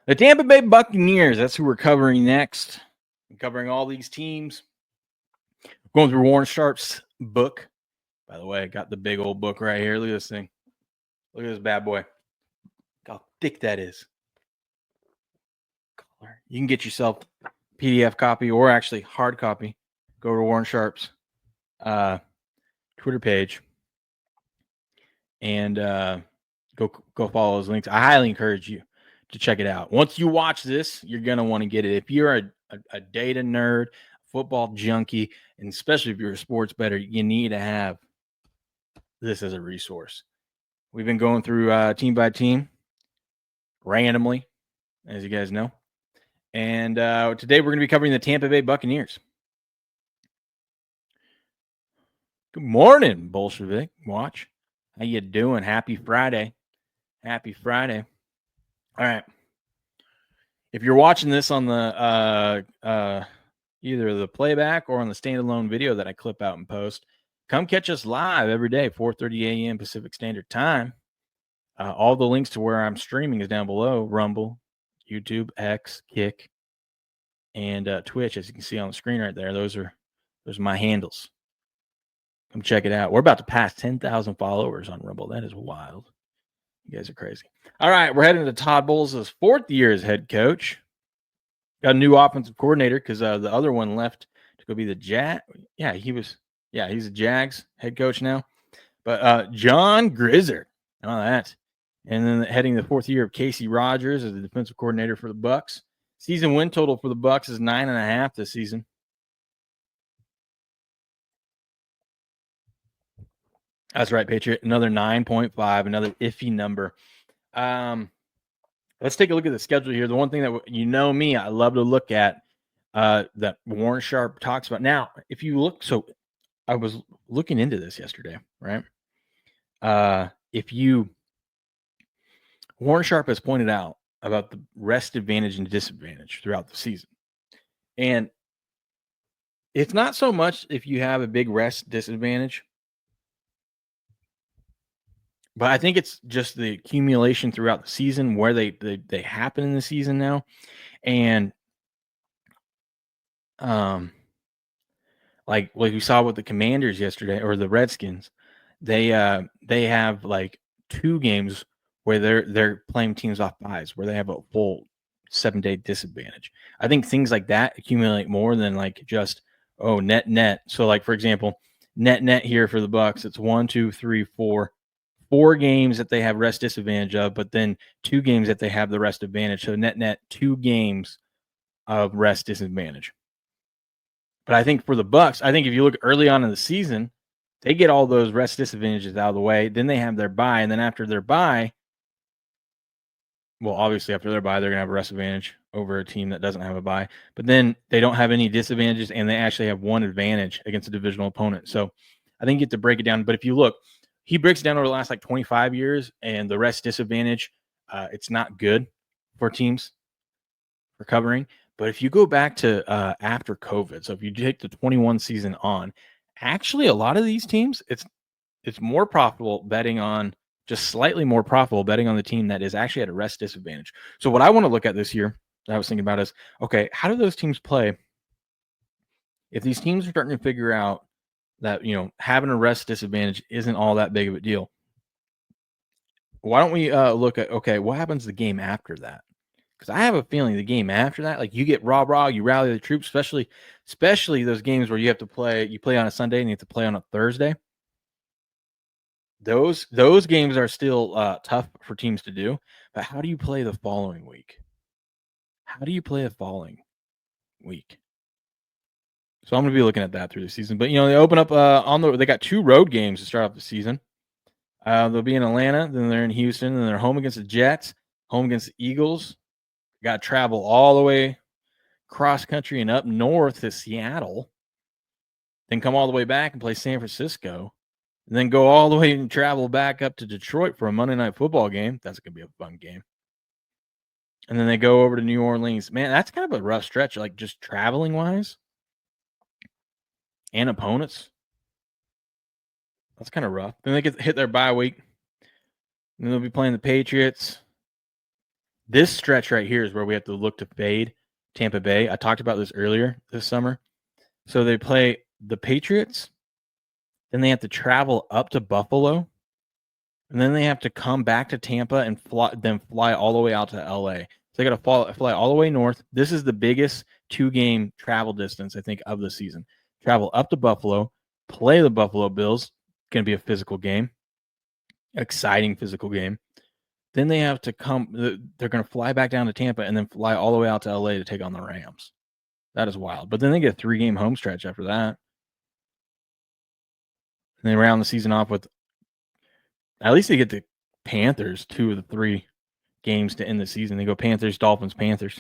The Tampa Bay Buccaneers, that's who we're covering next. We're covering all these teams. Going through Warren Sharp's book. By the way, I got the big old book right here. Look at this thing. Look at this bad boy. Look how thick that is. You can get yourself a PDF copy or actually hard copy. Go to Warren Sharp's Twitter page and go follow those links. I highly encourage you to check it out. Once you watch this, you're gonna want to get it. If you're a data nerd, football junkie, and especially if you're a sports bettor, you need to have this as a resource. We've been going through team by team randomly, as you guys know. And today we're going to be covering the Tampa Bay Buccaneers. Good morning, Bolshevik Watch. How you doing? Happy Friday. Happy Friday. All right. If you're watching this on the either the playback or on the standalone video that I clip out and post, come catch us live every day, 4:30 a.m. Pacific Standard Time. All the links to where I'm streaming is down below: Rumble, YouTube, X, Kick, and Twitch. As you can see on the screen right there, those are my handles. Come check it out. We're about to pass 10,000 followers on Rumble. That is wild. You guys are crazy. All right, we're heading to Todd Bowles' 4th year as head coach. Got a new offensive coordinator because the other one left to go be the Jag. Yeah, he's a Jags head coach now. But John Grizzer, all that. And then heading the 4th year of Casey Rogers as the defensive coordinator for the Bucs. Season win total for the Bucs is 9.5 this season. That's right, Patriot. Another 9.5, another iffy number. Let's take a look at the schedule here. The one thing that me, I love to look at that Warren Sharp talks about. Now, if you look, so I was looking into this yesterday, right? Warren Sharp has pointed out about the rest advantage and disadvantage throughout the season. And it's not so much if you have a big rest disadvantage, but I think it's just the accumulation throughout the season where they happen in the season now. And like you saw with the Commanders yesterday or the Redskins, they have like 2 games where they're playing teams off buys where they have a full 7-day disadvantage. I think things like that accumulate more than like just net. So like for example, net here for the Bucs, it's 1, 2, 3, 4 games that they have rest disadvantage of, but then 2 games that they have the rest advantage. So net 2 games of rest disadvantage. But I think for the Bucs, I think if you look early on in the season, they get all those rest disadvantages out of the way. Then they have their bye, and then after their bye, well, obviously after their bye, they're gonna have a rest advantage over a team that doesn't have a bye. But then they don't have any disadvantages, and they actually have 1 advantage against a divisional opponent. So I think you get to break it down. But if you look, he breaks it down over the last like 25 years, and the rest disadvantage, it's not good for teams for covering. But if you go back to after COVID, so if you take the 21 season on, actually a lot of these teams, it's more profitable betting on, just slightly more profitable betting on the team that is actually at a rest disadvantage. So what I want to look at this year, that I was thinking about is, okay, how do those teams play? If these teams are starting to figure out that, having a rest disadvantage isn't all that big of a deal, why don't we look at, okay, what happens the game after that? Because I have a feeling the game after that, like you get rah, you rally the troops, especially those games where you play on a Sunday and you have to play on a Thursday. Those games are still tough for teams to do. But how do you play the following week? How do you play the following week? So I'm going to be looking at that through the season. But, they open up they got 2 road games to start off the season. They'll be in Atlanta, then they're in Houston, and they're home against the Jets, home against the Eagles. Got to travel all the way cross country and up north to Seattle, then come all the way back and play San Francisco, and then go all the way and travel back up to Detroit for a Monday Night Football game. That's going to be a fun game. And then they go over to New Orleans. Man, that's kind of a rough stretch, like just traveling wise and opponents. That's kind of rough. Then they hit their bye week. And they'll be playing the Patriots. This stretch right here is where we have to look to fade Tampa Bay. I talked about this earlier this summer. So they play the Patriots, then they have to travel up to Buffalo, and then they have to come back to Tampa and fly all the way out to LA. So they got to fly all the way north. This is the biggest 2-game travel distance, I think, of the season. Travel up to Buffalo, play the Buffalo Bills. Going to be a physical game, exciting physical game. Then they have to come. They're going to fly back down to Tampa and then fly all the way out to LA to take on the Rams. That is wild. But then they get a 3-game home stretch after that. And they round the season off with, at least they get the Panthers 2 of the 3 games to end the season. They go Panthers, Dolphins, Panthers.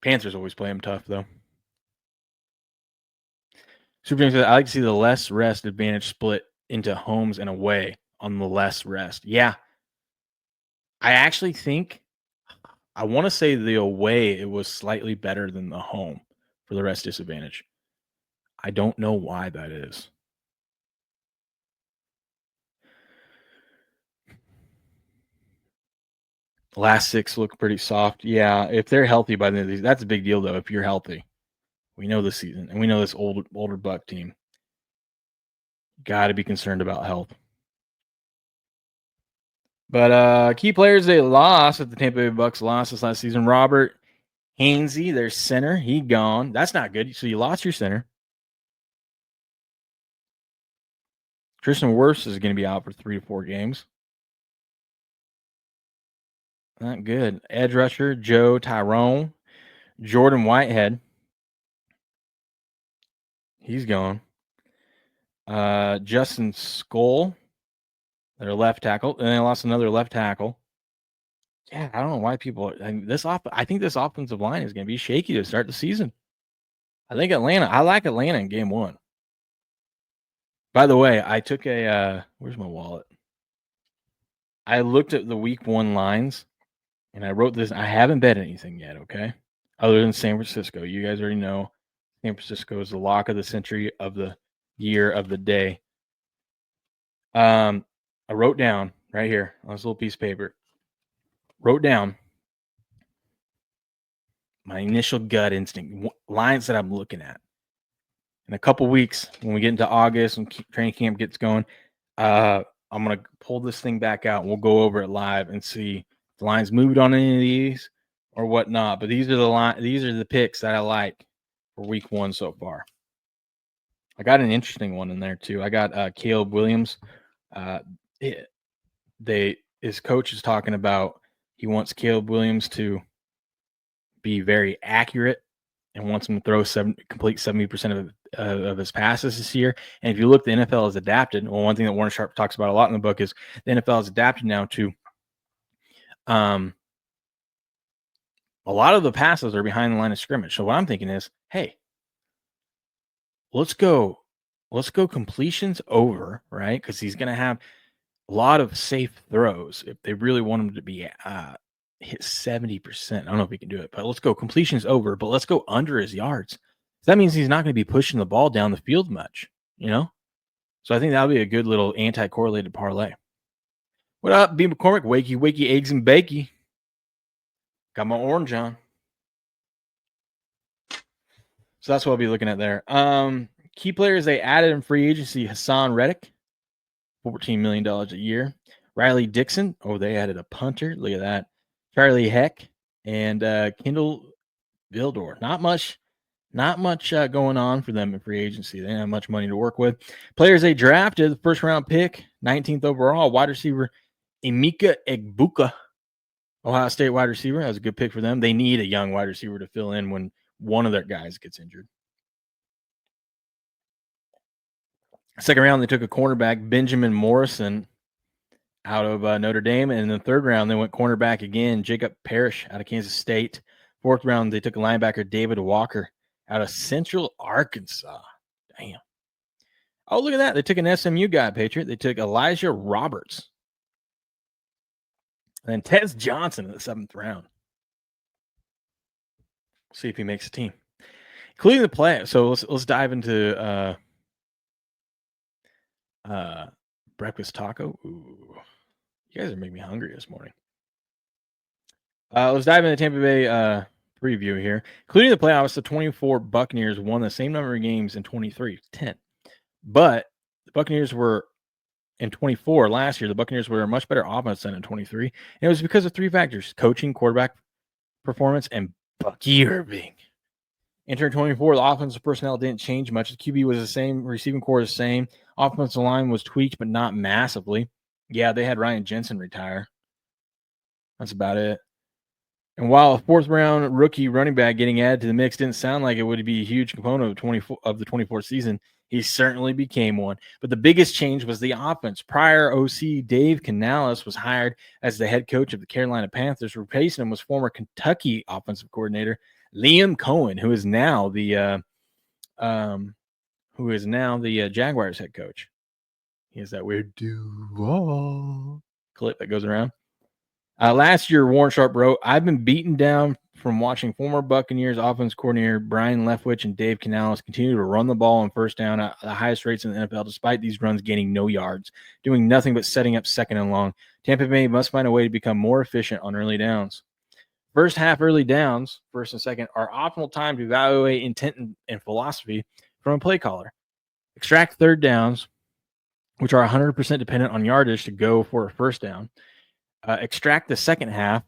Panthers always play them tough, though. Super James says, I like to see the less rest advantage split into homes and away on the less rest. Yeah. I actually think, I want to say the away, it was slightly better than the home for the rest disadvantage. I don't know why that is. Last 6 look pretty soft. Yeah, if they're healthy by the end of these, that's a big deal, though, if you're healthy. We know this season, and we know this older Buck team. Got to be concerned about health. But key players they lost at the Tampa Bay Bucks lost this last season. Robert Hainsey, their center, he gone. That's not good. So you lost your center. Tristan Wirfs is going to be out for 3 to 4 games. Not good. Edge rusher Joe Tyrone, Jordan Whitehead. He's gone. Justin Skoll, their left tackle, and they lost another left tackle. Yeah, I don't know why people. I think this offensive line is going to be shaky to start the season. I like Atlanta in game 1. By the way, I took a. Where's my wallet? I looked at the week 1 lines, and I wrote this. I haven't bet anything yet. Okay, other than San Francisco, you guys already know San Francisco is the lock of the century, of the year, of the day. I wrote down right here on this little piece of paper. Wrote down my initial gut instinct, lines that I'm looking at. In a couple weeks, when we get into August and training camp gets going, I'm going to pull this thing back out and we'll go over it live and see if the lines moved on any of these or whatnot. But these are the picks that I like for week 1 so far. I got an interesting one in there too. I got Caleb Williams. His coach is talking about he wants Caleb Williams to be very accurate and wants him to throw complete 70% of his passes this year. And if you look, the NFL has adapted. Well, one thing that Warren Sharp talks about a lot in the book is the NFL has adapted now to a lot of the passes are behind the line of scrimmage. So what I'm thinking is, hey, let's go completions over, right? Because he's going to have a lot of safe throws if they really want him to be hit 70%. I don't know if he can do it, but let's go completions over, but let's go under his yards. That means he's not going to be pushing the ball down the field much, So I think that'll be a good little anti-correlated parlay. What up, B. McCormick? Wakey, eggs and bakey. Got my orange on. So that's what I'll be looking at there. Key players they added in free agency: Hassan Reddick, $14 million a year. Riley Dixon. Oh, they added a punter. Look at that. Charlie Heck and Kendall Vildor. Not much going on for them in free agency. They didn't have much money to work with. Players they drafted: the first round pick, 19th overall, wide receiver Emeka Egbuka, Ohio State wide receiver. That was a good pick for them. They need a young wide receiver to fill in when one of their guys gets injured. Second round, they took a cornerback, Benjamin Morrison, out of Notre Dame. And in the third round, they went cornerback again, Jacob Parrish out of Kansas State. Fourth round, they took a linebacker, David Walker, out of Central Arkansas. Damn. Oh, look at that. They took an SMU guy, Patriot. They took Elijah Roberts. And then Tez Johnson in the 7th round. See if he makes a team. Including the play. So let's dive into breakfast taco. Ooh. You guys are making me hungry this morning. Let's dive into Tampa Bay preview here. Including the playoffs, the 24 Buccaneers won the same number of games in 23, 10. But the Buccaneers were in 24 last year. The Buccaneers were a much better offense than in 23. And it was because of three factors: coaching, quarterback performance, and Bucky Irving. Entering 24, the offensive personnel didn't change much. The QB was the same, receiving core is the same. Offensive line was tweaked, but not massively. Yeah, they had Ryan Jensen retire. That's about it. And while a fourth-round rookie running back getting added to the mix didn't sound like it would be a huge component of the 24 season, he certainly became one. But the biggest change was the offense. Prior OC Dave Canales was hired as the head coach of the Carolina Panthers. Replacing him was former Kentucky offensive coordinator Liam Cohen, who is now the Jaguars head coach. He has that weird do clip that goes around. Last year, Warren Sharp wrote, "I've been beaten down from watching former Buccaneers offense coordinator Brian Leftwich and Dave Canales continue to run the ball on first down at the highest rates in the NFL, despite these runs gaining no yards, doing nothing but setting up second and long. Tampa Bay must find a way to become more efficient on early downs. First half early downs, first and second, are optimal time to evaluate intent and philosophy from a play caller. Extract third downs, which are 100% dependent on yardage to go for a first down. Extract the second half,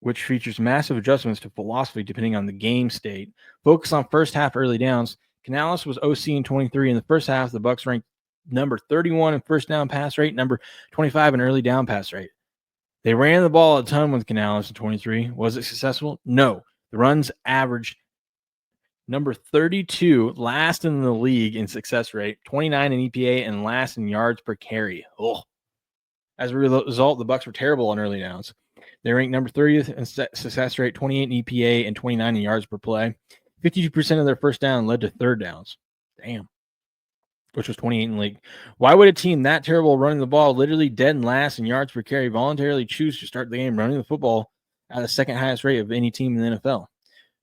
which features massive adjustments to philosophy depending on the game state. Focus on first half early downs. Canales was OC in 23 in the first half. The Bucs ranked number 31 in first down pass rate, number 25 in early down pass rate. They ran the ball a ton with Canales in 23. Was it successful? No. The runs averaged number 32, last in the league in success rate, 29 in EPA, and last in yards per carry. Oh. As a result, the Bucs were terrible on early downs. They ranked number 30th in success rate, 28 in EPA, and 29 in yards per play. 52% of their first down led to third downs. Damn. Which was 28 in the league. Why would a team that terrible running the ball, literally dead and last in yards per carry, voluntarily choose to start the game running the football at the second highest rate of any team in the NFL?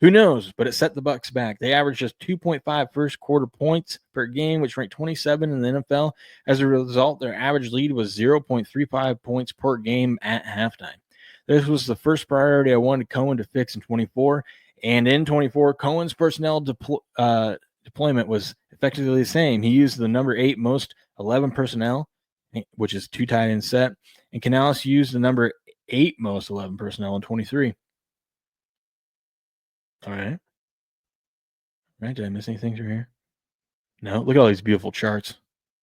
Who knows? But it set the Bucs back. They averaged just 2.5 first quarter points per game, which ranked 27 in the NFL. As a result, their average lead was 0.35 points per game at halftime. This was the first priority I wanted Cohen to fix in 24. And in 24, Cohen's personnel deployment was effectively the same. He used the number 8 most 11 personnel, which is 2 tight end set. And Canales used the number 8 most 11 personnel in 23. All right. Right? Did I miss anything through here? No. Look at all these beautiful charts.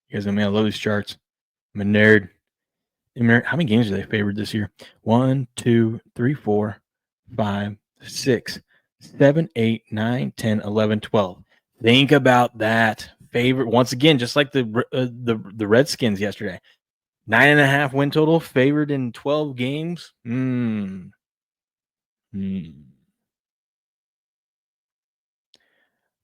You guys know me. I love these charts. I'm a nerd. How many games are they favored this year? 1, 2, 3, 4, 5, 6, 7, 8, 9, 10, 11, 12. Think about that. Favorite once again, just like the Redskins yesterday. 9.5 win total, favored in 12 games.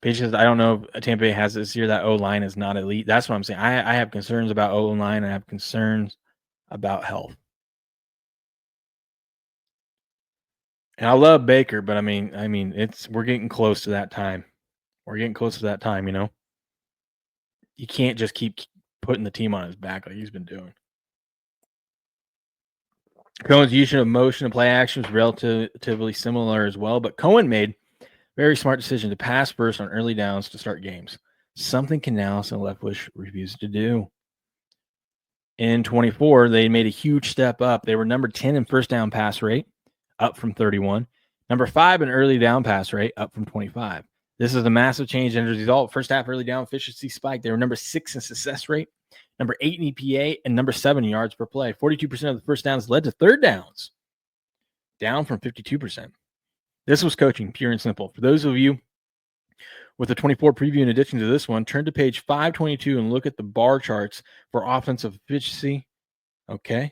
Paige says, I don't know if Tampa Bay has this year. That O-line is not elite. That's what I'm saying. I have concerns about O-line. I have concerns about health. And I love Baker, but I mean, we're getting close to that time. We're getting close to that time, you know. You can't just keep putting the team on his back like he's been doing. Cohen's use of motion and play action was relatively similar as well, but Cohen made very smart decision to pass first on early downs to start games. Something Canales and Leftwich refused to do. In 24, they made a huge step up. They were number 10 in first down pass rate, up from 31. Number 5 in early down pass rate, up from 25. This is a massive change. And as a result, first half early down efficiency spike. They were number 6 in success rate, number 8 in EPA, and number 7 in yards per play. 42% of the first downs led to third downs, down from 52%. This was coaching, pure and simple. For those of you with the 24 preview in addition to this one, turn to page 522 and look at the bar charts for offensive efficiency. Okay.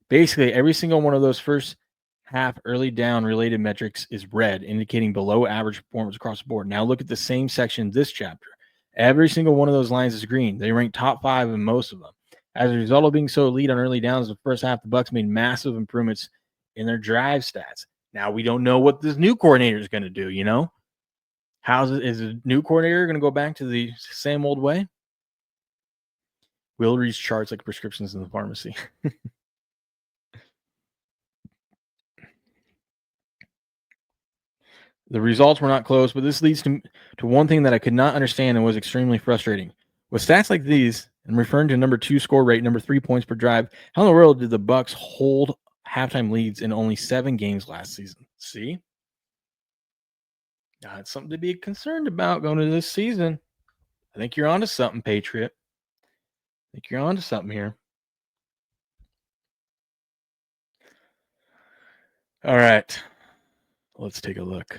Basically, every single one of those first half early down related metrics is red, indicating below average performance across the board. Now look at the same section in this chapter. Every single one of those lines is green. They rank top 5 in most of them. As a result of being so elite on early downs, the first half, the Bucs made massive improvements in their drive stats. Now we don't know what this new coordinator is going to do, you know? Is the new coordinator going to go back to the same old way? We'll read charts like prescriptions in the pharmacy. The results were not close, but this leads to one thing that I could not understand and was extremely frustrating. With stats like these, and referring to number 2 score rate, number 3 points per drive, how in the world did the Bucks hold halftime leads in only 7 games last season? See? It's something to be concerned about going into this season. I think you're onto something, Patriot. I think you're onto something here. All right. Let's take a look.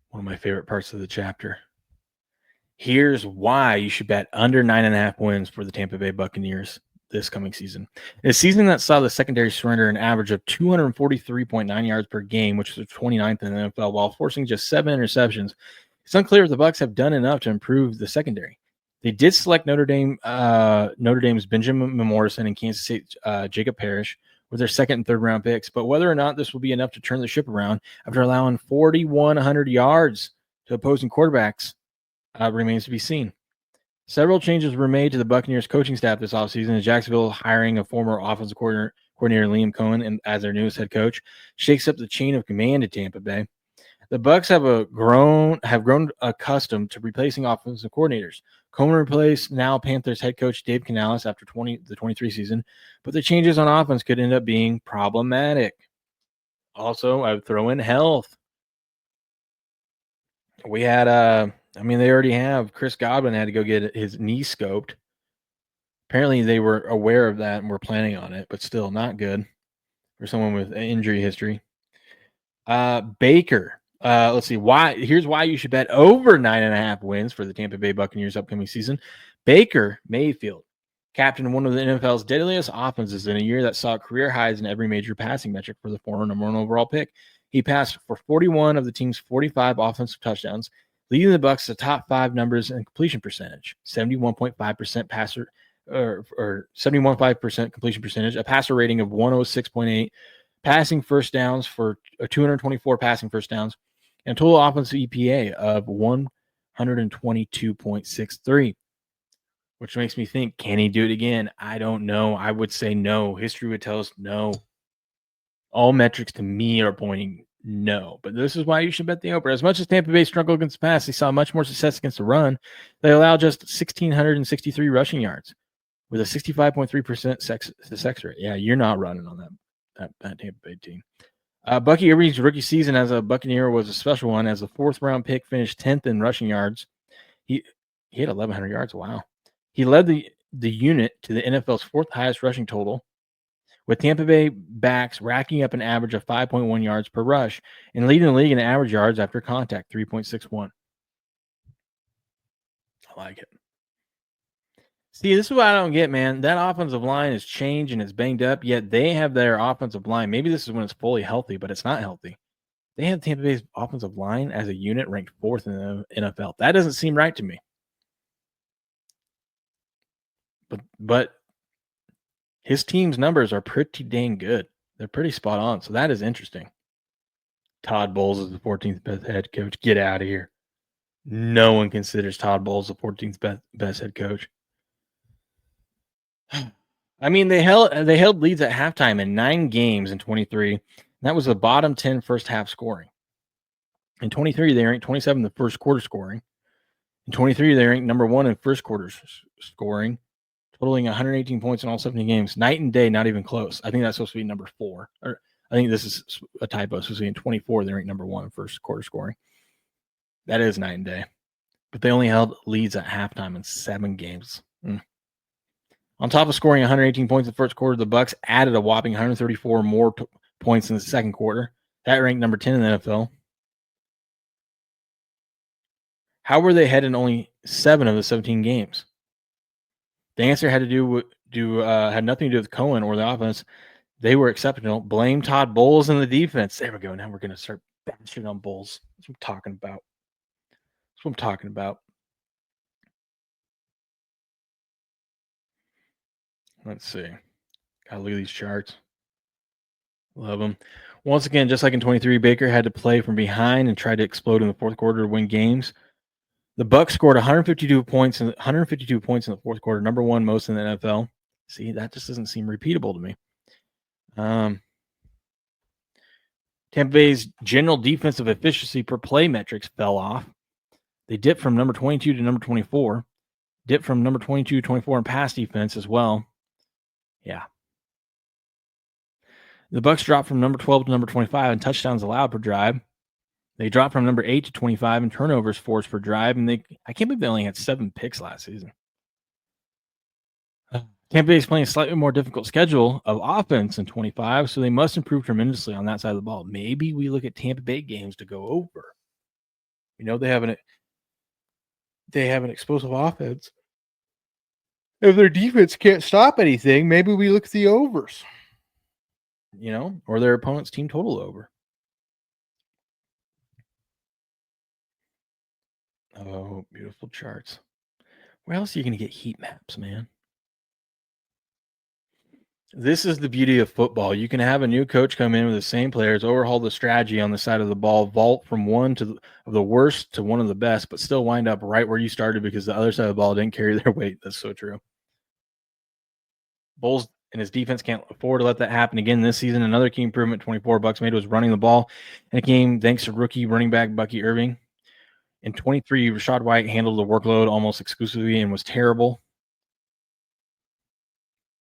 One of my favorite parts of the chapter. Here's why you should bet under 9.5 wins for the Tampa Bay Buccaneers this coming season. A season that saw the secondary surrender an average of 243.9 yards per game, which was 29th in the NFL, while forcing just 7 interceptions. It's unclear if the Bucs have done enough to improve the secondary. They did select Notre Dame's Benjamin Morrison and Kansas State Jacob Parrish with their second and third round picks, but whether or not this will be enough to turn the ship around after allowing 4,100 yards to opposing quarterbacks remains to be seen. Several changes were made to the Buccaneers coaching staff this offseason as Jacksonville hiring a former offensive coordinator Liam Cohen as their newest head coach shakes up the chain of command at Tampa Bay. The Bucs have grown accustomed to replacing offensive coordinators. Cohen replaced now Panthers head coach Dave Canales after the 23 season, but the changes on offense could end up being problematic. Also, I would throw in health. We had they already have Chris Godwin had to go get his knee scoped. Apparently they were aware of that and were planning on it, but still not good for someone with injury history. Baker. Let's see why. Here's why you should bet over 9.5 wins for the Tampa Bay Buccaneers upcoming season. Baker Mayfield, captain of one of the NFL's deadliest offenses in a year that saw career highs in every major passing metric for the former number 1 overall pick. He passed for 41 of the team's 45 offensive touchdowns, leading the Bucs to top 5 numbers in completion percentage, 71.5% passer or 71.5% completion percentage, a passer rating of 106.8, passing first downs for 224 passing first downs, and total offensive EPA of 122.63. Which makes me think, can he do it again? I don't know. I would say no. History would tell us no. All metrics to me are pointing no. But this is why you should bet the over. As much as Tampa Bay struggled against the pass, they saw much more success against the run. They allowed just 1,663 rushing yards with a 65.3% success rate. Yeah, you're not running on that Tampa Bay team. Bucky Irving's rookie season as a Buccaneer was a special one. As a 4th-round pick, finished 10th in rushing yards. He had 1,100 yards. Wow. He led the unit to the NFL's 4th highest rushing total, with Tampa Bay backs racking up an average of 5.1 yards per rush and leading the league in average yards after contact, 3.61. I like it. See, this is what I don't get, man. That offensive line is changed and it's banged up, yet they have their offensive line. Maybe this is when it's fully healthy, but it's not healthy. They have Tampa Bay's offensive line as a unit ranked 4th in the NFL. That doesn't seem right to me. But his team's numbers are pretty dang good. They're pretty spot on. So that is interesting. Todd Bowles is the 14th best head coach. Get out of here. No one considers Todd Bowles the 14th best head coach. I mean, they held leads at halftime in 9 games in 23. That was the bottom 10 first half scoring. In 23, they ranked 27 in the first quarter scoring. In 23, they ranked number 1 in first quarter scoring, totaling 118 points in all 17 games. Night and day, not even close. I think that's supposed to be number 4. Or I think this is a typo. It's supposed to be in 24, they ranked number 1 in first quarter scoring. That is night and day. But they only held leads at halftime in 7 games. On top of scoring 118 points in the first quarter, the Bucs added a whopping 134 more points in the second quarter. That ranked number 10 in the NFL. How were they ahead in only 7 of the 17 games? The answer had had nothing to do with Cohen or the offense. They were exceptional. Blame Todd Bowles and the defense. There we go. Now we're going to start bashing on Bowles. That's what I'm talking about. Let's see. Gotta look at these charts. Love them. Once again, just like in 23, Baker had to play from behind and try to explode in the fourth quarter to win games. The Bucs scored 152 points in the fourth quarter, number 1 most in the NFL. See, that just doesn't seem repeatable to me. Tampa Bay's general defensive efficiency per play metrics fell off. They dipped from number 22 to number 24. Dipped from number 22 to 24 in pass defense as well. Yeah. The Bucs dropped from number 12 to number 25 in touchdowns allowed per drive. They dropped from number 8 to 25 in turnovers forced per drive, and I can't believe they only had 7 picks last season. Tampa Bay is playing a slightly more difficult schedule of offense in 25, so they must improve tremendously on that side of the ball. Maybe we look at Tampa Bay games to go over. You know, they have an explosive offense. If their defense can't stop anything, maybe we look at the overs. You know, or their opponent's team total over. Oh, beautiful charts. Where else are you going to get heat maps, man? This is the beauty of football. You can have a new coach come in with the same players, overhaul the strategy on the side of the ball, vault from one of the worst to one of the best, but still wind up right where you started because the other side of the ball didn't carry their weight. That's so true. Bulls and his defense can't afford to let that happen again this season. Another key improvement 24 Bucks made was running the ball. And it came thanks to rookie running back Bucky Irving. In 23, Rashad White handled the workload almost exclusively and was terrible.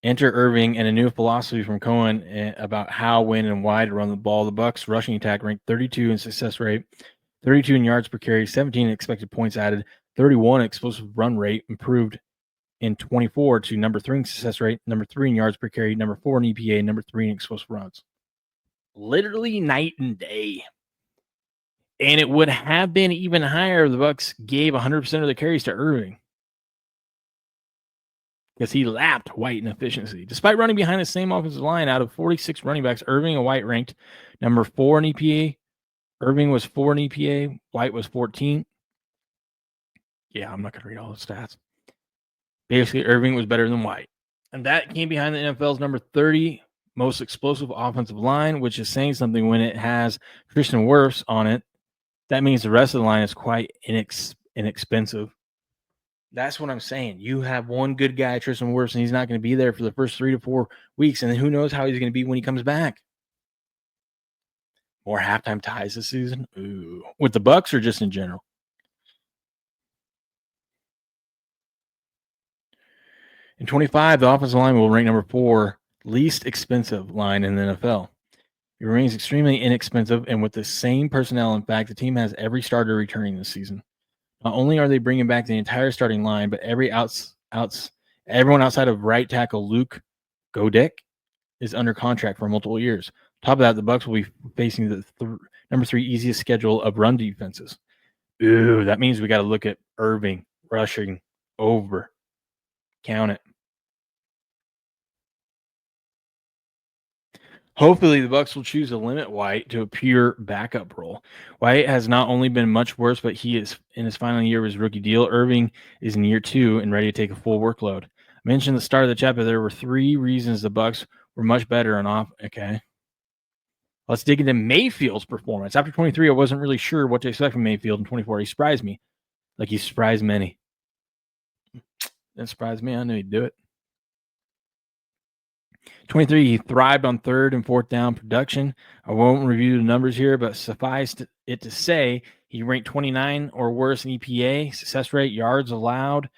Enter Irving and a new philosophy from Cohen about how, when, and why to run the ball. The Bucks rushing attack ranked 32 in success rate, 32 in yards per carry, 17 in expected points added, 31 explosive run rate, improved in 24 to number 3 in success rate, number 3 in yards per carry, number 4 in EPA, number 3 in explosive runs. Literally night and day. And it would have been even higher if the Bucks gave 100% of the carries to Irving, because he lapped White in efficiency. Despite running behind the same offensive line, out of 46 running backs, Irving and White ranked number 4 in EPA. Irving was 4 in EPA. White was 14. Yeah, I'm not going to read all the stats. Basically, Irving was better than White. And that came behind the NFL's number 30 most explosive offensive line, which is saying something when it has Tristan Wirfs on it. That means the rest of the line is quite inexpensive. That's what I'm saying. You have one good guy, Tristan Wirfs, and he's not going to be there for the first 3 to 4 weeks. And then who knows how he's going to be when he comes back. More halftime ties this season? Ooh. With the Bucks or just in general? In 25, the offensive line will rank number 4 least expensive line in the NFL. It remains extremely inexpensive, and with the same personnel, in fact, the team has every starter returning this season. Not only are they bringing back the entire starting line, but everyone outside of right tackle Luke Godek is under contract for multiple years. Top of that, the Bucks will be facing the number 3 easiest schedule of run defenses. Ooh, that means we got to look at Irving rushing over. Count it. Hopefully, the Bucks will choose to limit White to a pure backup role. White has not only been much worse, but he is in his final year of his rookie deal. Irving is in year 2 and ready to take a full workload. I mentioned at the start of the chapter there were 3 reasons the Bucks were much better on off. Okay, let's dig into Mayfield's performance. After 23, I wasn't really sure what to expect from Mayfield. In 24, he surprised me, like he surprised many. Didn't surprise me. I knew he'd do it. 23, he thrived on 3rd and 4th down production. I won't review the numbers here, but suffice it to say he ranked 29 or worse in EPA, success rate, yards allowed,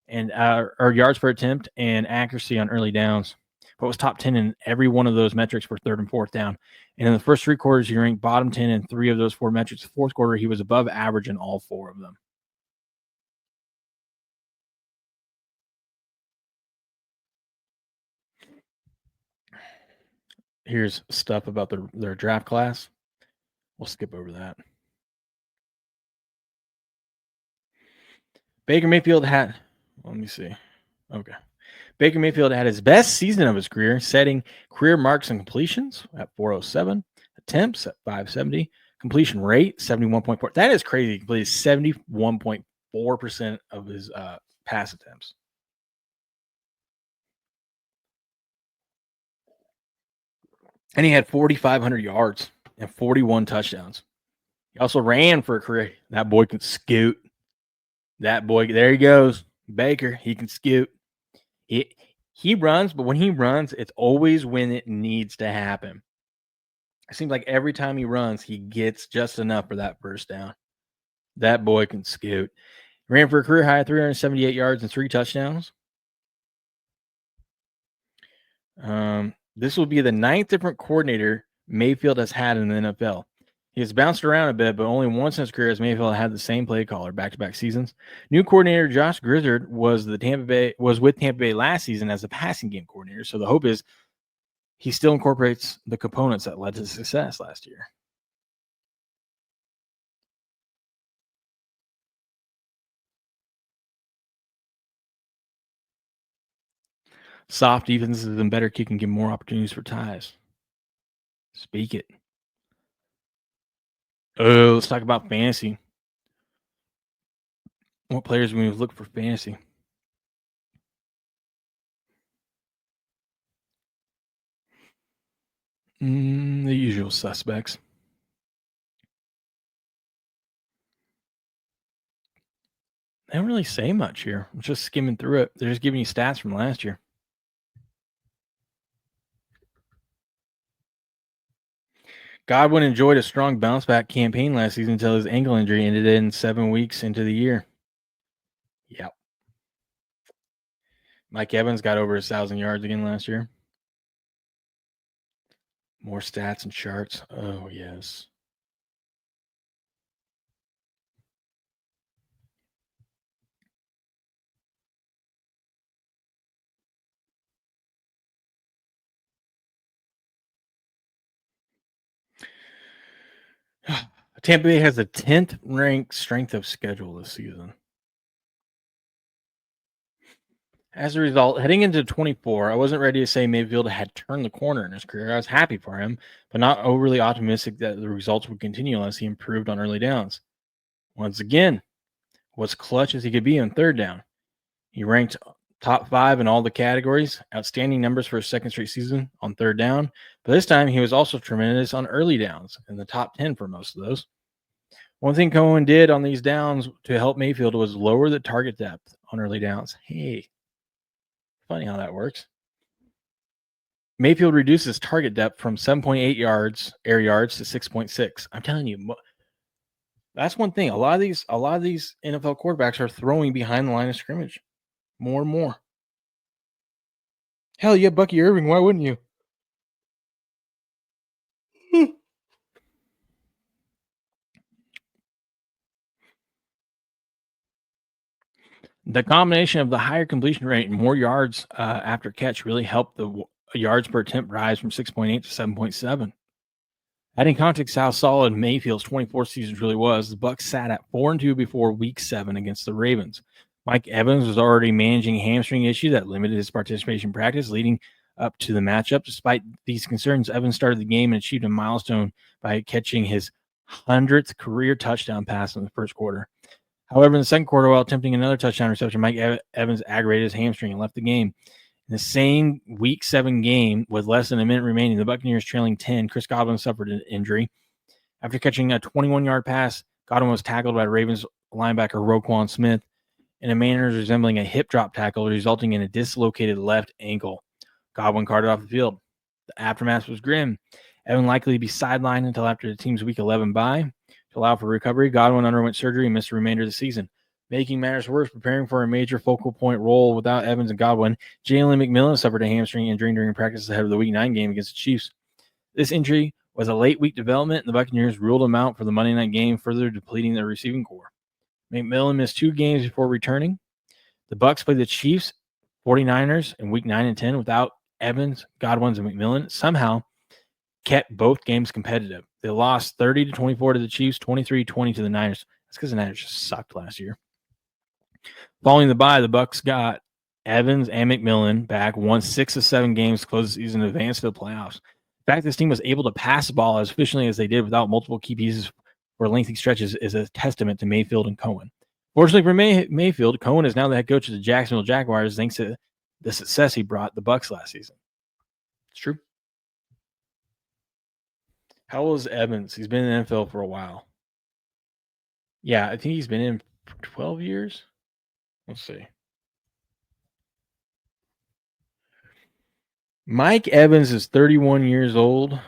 and or yards per attempt, and accuracy on early downs. But was top 10 in every one of those metrics for 3rd and 4th down. And in the first 3 quarters, he ranked bottom 10 in 3 of those 4 metrics. The 4th quarter, he was above average in all 4 of them. Here's stuff about their draft class. We'll skip over that. Baker Mayfield had, let me see. Okay. Baker Mayfield had his best season of his career, setting career marks and completions at 407, attempts at 570, completion rate 71.4. That is crazy. He completed 71.4% of his pass attempts. And he had 4,500 yards and 41 touchdowns. He also ran for a career. That boy can scoot. That boy, there he goes. Baker, he can scoot. He runs, but when he runs, it's always when it needs to happen. It seems like every time he runs, he gets just enough for that first down. That boy can scoot. Ran for a career high 378 yards and 3 touchdowns. This will be the 9th different coordinator Mayfield has had in the NFL. He has bounced around a bit, but only once in his career has Mayfield had the same play caller back-to-back seasons. New coordinator Josh Grizzard was with Tampa Bay last season as a passing game coordinator. So the hope is he still incorporates the components that led to success last year. Soft defenses and better kicking give more opportunities for ties. Speak it. Oh, let's talk about fantasy. What players we look for fantasy? The usual suspects. They don't really say much here. I'm just skimming through it. They're just giving you stats from last year. Godwin enjoyed a strong bounce back campaign last season until his ankle injury ended in 7 weeks into the year. Yep. Mike Evans got over 1,000 yards again last year. More stats and charts. Oh, yes. Tampa Bay has the 10th ranked strength of schedule this season. As a result, heading into 24, I wasn't ready to say Mayfield had turned the corner in his career. I was happy for him, but not overly optimistic that the results would continue unless he improved on early downs. Once again, was clutch as he could be on third down. He ranked top 5 in all the categories, outstanding numbers for a second straight season on third down. But this time, he was also tremendous on early downs, in the top 10 for most of those. One thing Cohen did on these downs to help Mayfield was lower the target depth on early downs. Hey, funny how that works. Mayfield reduces target depth from 7.8 air yards to 6.6. I'm telling you, that's one thing. A lot of these NFL quarterbacks are throwing behind the line of scrimmage more and more. Hell, yeah, Bucky Irving. Why wouldn't you? The combination of the higher completion rate and more yards after catch really helped the yards per attempt rise from 6.8 to 7.7. Adding context to how solid Mayfield's 24 season really was, the Bucs sat at 4-2 before Week 7 against the Ravens. Mike Evans was already managing a hamstring issue that limited his participation in practice, leading up to the matchup. Despite these concerns, Evans started the game and achieved a milestone by catching his 100th career touchdown pass in the first quarter. However, in the second quarter, while attempting another touchdown reception, Mike Evans aggravated his hamstring and left the game. In the same Week 7 game, with less than a minute remaining, the Buccaneers trailing 10, Chris Godwin suffered an injury. After catching a 21-yard pass, Godwin was tackled by Ravens linebacker Roquan Smith in a manner resembling a hip drop tackle, resulting in a dislocated left ankle. Godwin carted off the field. The aftermath was grim. Evan likely to be sidelined until after the team's Week 11 bye. To allow for recovery, Godwin underwent surgery and missed the remainder of the season. Making matters worse, preparing for a major focal point role without Evans and Godwin, Jalen McMillan suffered a hamstring injury during practice ahead of the Week 9 game against the Chiefs. This injury was a late week development, and the Buccaneers ruled him out for the Monday night game, further depleting their receiving core. McMillan missed 2 games before returning. The Bucs played the Chiefs, 49ers in Week 9 and 10 without Evans, Godwin, and McMillan. Somehow kept both games competitive. They lost 30-24 to the Chiefs, 23-20 to the Niners. That's because the Niners just sucked last year. Following the bye, the Bucs got Evans and McMillan back, won 6 of 7 games to close the season and advance to the playoffs. The fact this team was able to pass the ball as efficiently as they did without multiple key pieces for lengthy stretches is a testament to Mayfield and Cohen. Fortunately for Mayfield, Cohen is now the head coach of the Jacksonville Jaguars thanks to the success he brought the Bucs last season. It's true. How old is Evans? He's been in the NFL for a while. Yeah, I think he's been in for 12 years. Let's see. Mike Evans is 31 years old.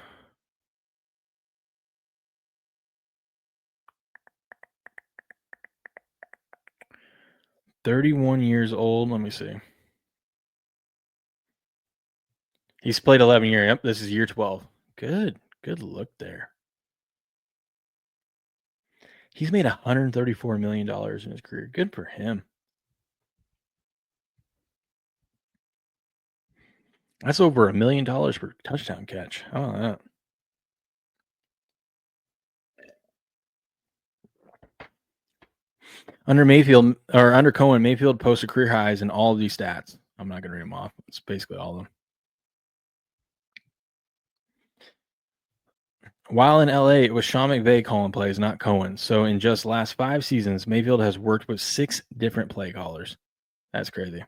31 years old. Let me see. He's played 11 years. Yep, this is year 12. Good look there. He's made $134 million in his career. Good for him. That's over $1 million per touchdown catch. How about that? Under Cohen, Mayfield posted career highs in all of these stats. I'm not going to read them off. It's basically all of them. While in LA, it was Sean McVay calling plays, not Cohen. So in just last 5 seasons, Mayfield has worked with 6 different play callers. That's crazy.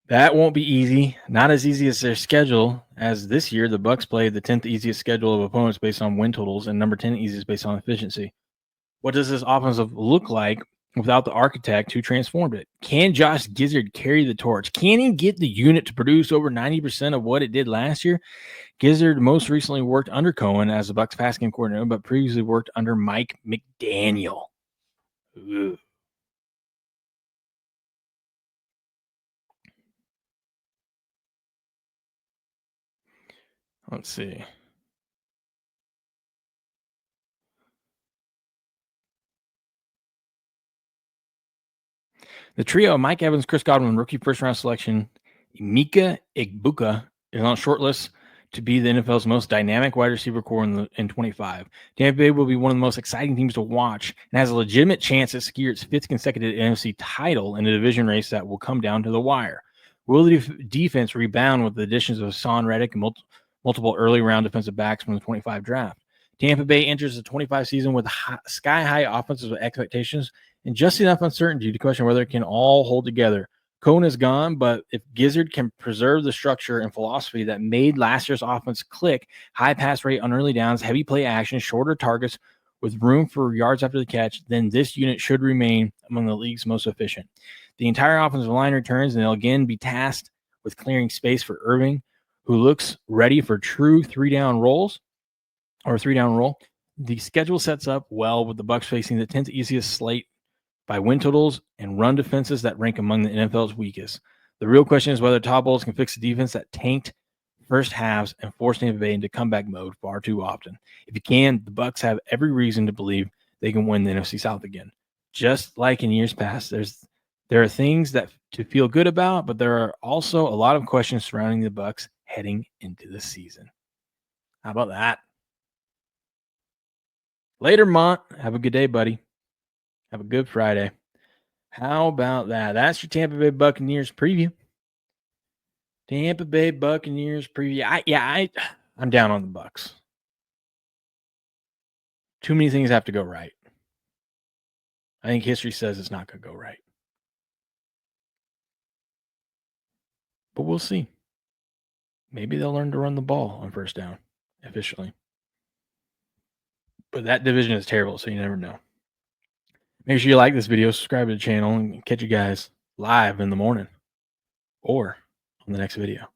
That won't be easy. Not as easy as their schedule. As this year, the Bucs played the 10th easiest schedule of opponents based on win totals and number 10 easiest based on efficiency. What does this offensive look like without the architect who transformed it? Can Josh Gizzard carry the torch? Can he get the unit to produce over 90% of what it did last year? Gizzard most recently worked under Cohen as the Bucs pass game coordinator, but previously worked under Mike McDaniel. Ugh. Let's see. The trio of Mike Evans, Chris Godwin, rookie first-round selection, Emeka Egbuka is on a short list to be the NFL's most dynamic wide receiver core in 25. Tampa Bay will be one of the most exciting teams to watch and has a legitimate chance to secure its 5th consecutive NFC title in a division race that will come down to the wire. Will the defense rebound with the additions of Hassan Reddick and multiple early-round defensive backs from the 25 draft? Tampa Bay enters the 25 season with sky-high offensive expectations and just enough uncertainty to question whether it can all hold together. Cohen is gone, but if Gizzard can preserve the structure and philosophy that made last year's offense click, high pass rate on early downs, heavy play action, shorter targets with room for yards after the catch, then this unit should remain among the league's most efficient. The entire offensive line returns, and they'll again be tasked with clearing space for Irving, who looks ready for true 3-down rolls or 3-down roll. The schedule sets up well with the Bucs facing the 10th easiest slate by win totals and run defenses that rank among the NFL's weakest. The real question is whether Todd Bowles can fix the defense that tanked first halves and forced Tampa Bay into comeback mode far too often. If he can, the Bucs have every reason to believe they can win the NFC South again. Just like in years past, there are things that to feel good about, but there are also a lot of questions surrounding the Bucs heading into the season. How about that? Later, Mont. Have a good day, buddy. Have a good Friday. How about that? That's your Tampa Bay Buccaneers preview. Tampa Bay Buccaneers preview. I'm down on the Bucs. Too many things have to go right. I think history says it's not going to go right. But we'll see. Maybe they'll learn to run the ball on first down efficiently. But that division is terrible, so you never know. Make sure you like this video, subscribe to the channel, and catch you guys live in the morning or on the next video.